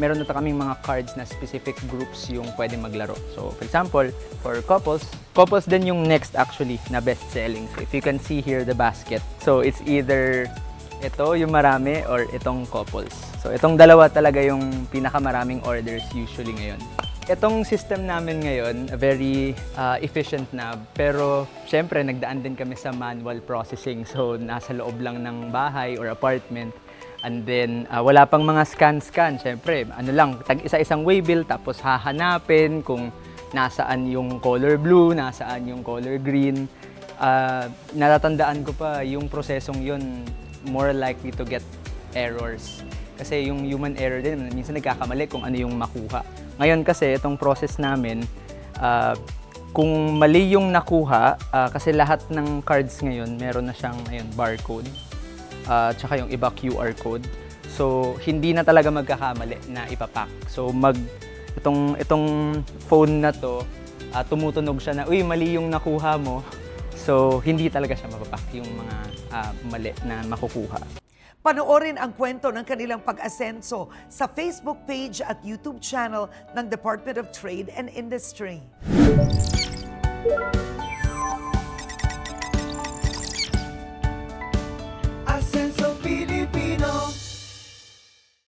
Meron na kaming mga cards na specific groups yung pwede maglaro. So, for example, for couples din yung next actually na best-selling. So, if you can see here the basket. So, it's either ito yung marami or itong couples. So, itong dalawa talaga yung pinakamaraming orders usually ngayon. Itong system namin ngayon, very efficient na, pero syempre nagdaan din kami sa manual processing. So, nasa loob lang ng bahay or apartment. And then, wala pang mga scan-scan. Siyempre, ano lang, tag-isa-isang waybill, tapos hahanapin kung nasaan yung color blue, nasaan yung color green. Natatandaan ko pa, yung prosesong yun, more likely to get errors. Kasi yung human error din, minsan nagkakamali kung ano yung makuha. Ngayon kasi, itong process namin, kung mali yung nakuha, kasi lahat ng cards ngayon, meron na siyang barcode. Tsaka yung iba QR code. So, hindi na talaga magkakamali na ipapack. So, itong phone na to, tumutunog siya na, uy, mali yung nakuha mo. So, hindi talaga siya mapapack yung mga mali na makukuha. Panoorin ang kwento ng kanilang pag-asenso sa Facebook page at YouTube channel ng Department of Trade and Industry.